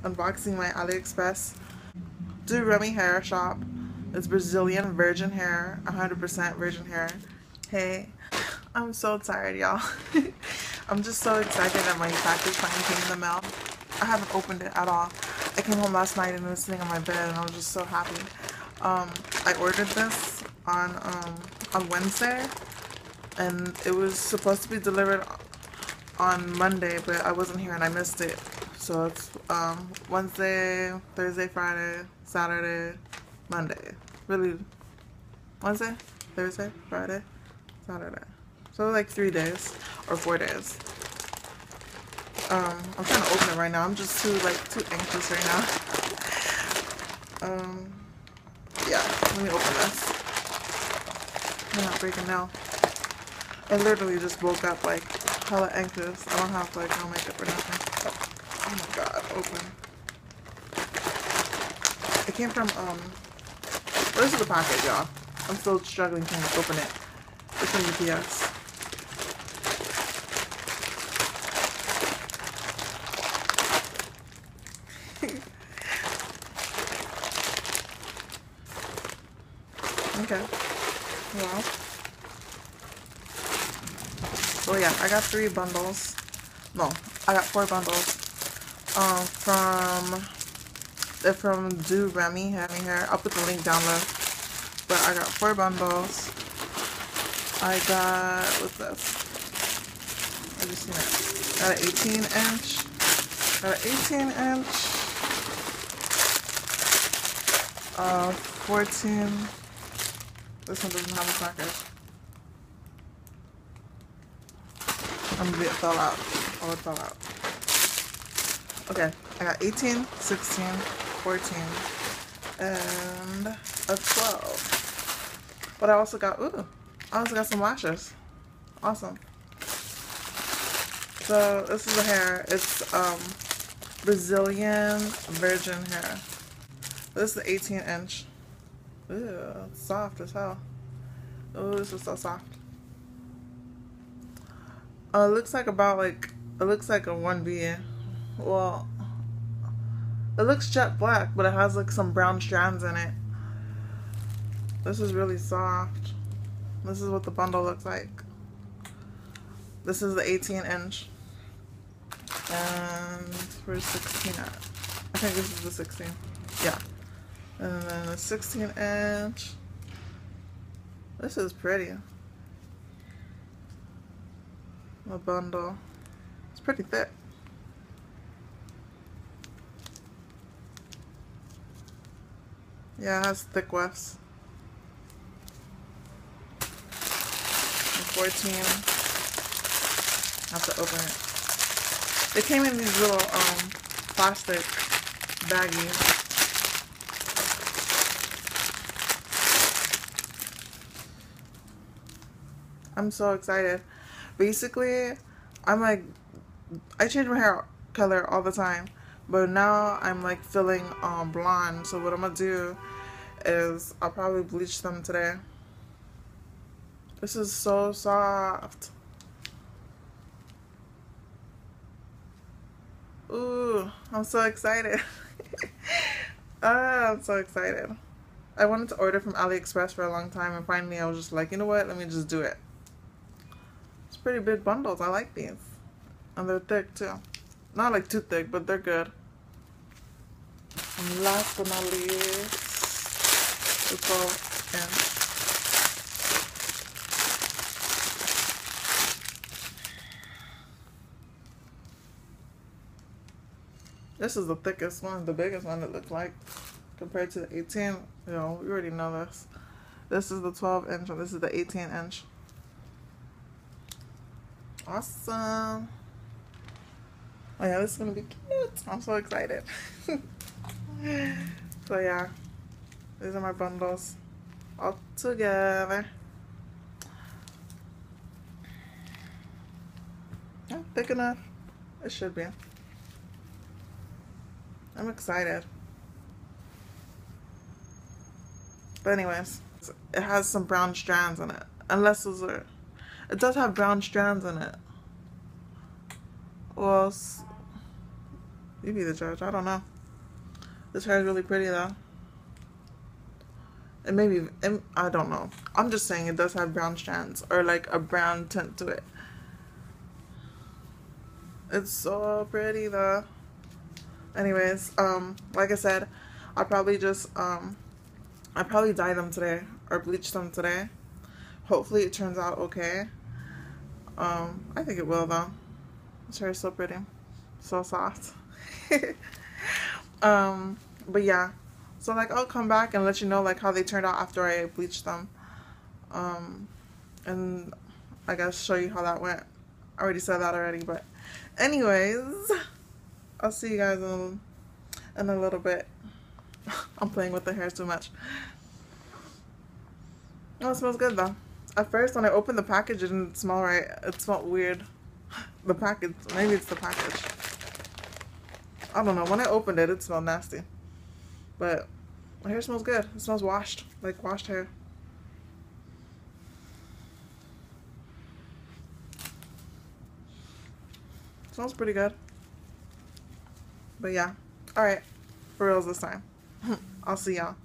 unboxing my AliExpress DoRemi hair shop. It's Brazilian virgin hair, 100% virgin hair. Hey, I'm so tired, y'all. I'm just so excited that my package finally came in the mail. I haven't opened it at all. I came home last night and it was sitting on my bed and I was just so happy. I ordered this on Wednesday and it was supposed to be delivered on Monday, but I wasn't here and I missed it. So it's Wednesday, Thursday, Friday, Saturday, Monday. Really, Wednesday, Thursday, Friday, Saturday. So like 3 days or 4 days. I'm trying to open it right now. I'm just too anxious right now. Yeah, let me open this. I'm not breaking now. I literally just woke up like hella anxious. I don't have like no makeup or nothing. Oh my god, open. It came from well, this is the package, y'all. I'm still struggling trying to open it. It's from UPS. Okay. Well. So yeah, I got 3 bundles. No, I got 4 bundles. From DoRemi hair. I'll put the link down below. But I got 4 bundles. I got, what's this? I just seen it. Got an 18-inch. Got an 18-inch. 14. This one doesn't have a package. It fell out. Oh, it fell out. Okay, I got 18, 16, 14, and a 12. But I also got, I also got some lashes. Awesome. So this is the hair. It's Brazilian virgin hair. This is the 18-inch. Ew, it's soft as hell. Oh, this is so soft. It looks like it looks like a 1B. Well, it looks jet black, but it has like some brown strands in it. This is really soft. This is what the bundle looks like. This is the 18-inch. And where's 16 at? I think this is the 16. Yeah. And then the 16-inch. This is pretty. A bundle. It's pretty thick. Yeah, it has thick wefts. 14. I have to open it. It came in these little plastic baggies. I'm so excited. Basically, I'm like, I change my hair color all the time, but now I'm like feeling blonde. So what I'm gonna do is I'll probably bleach them today. This is so soft. Ooh, I'm so excited. I'm so excited. I wanted to order from AliExpress for a long time, and finally I was just like, you know what, let me just do it. It's pretty big bundles. I like these. And they're thick too. Not like too thick, but they're good. And last but not least, the 12-inch. This is the thickest one, the biggest one it looked like. Compared to the 18, you know, we already know this. This is the 12-inch and this is the 18-inch. Awesome. Oh yeah, this is gonna be cute. I'm so excited. So yeah, these are my bundles all together. Yeah, thick enough. It should be. I'm excited. But anyways, it has some brown strands in it. Unless those are... It does have brown strands in it. Well, You be the judge. I don't know. This hair is really pretty though. And maybe, I don't know. I'm just saying it does have brown strands or like a brown tint to it. It's so pretty though. Anyways, like I said, I'll probably just, I probably dye them today or bleach them today. Hopefully it turns out okay. I think it will though. This hair is so pretty. So soft. But yeah. So like I'll come back and let you know like how they turned out after I bleached them. And I guess show you how that went. I already said that already, but anyways, I'll see you guys in a little bit. I'm playing with the hair too much. Oh, it smells good though. At first when I opened the package it didn't smell right. It smelled weird. The package, maybe it's the package. I don't know. When I opened it, it smelled nasty. But my hair smells good. It smells washed, like washed hair. It smells pretty good. But yeah. Alright. For reals this time. I'll see y'all.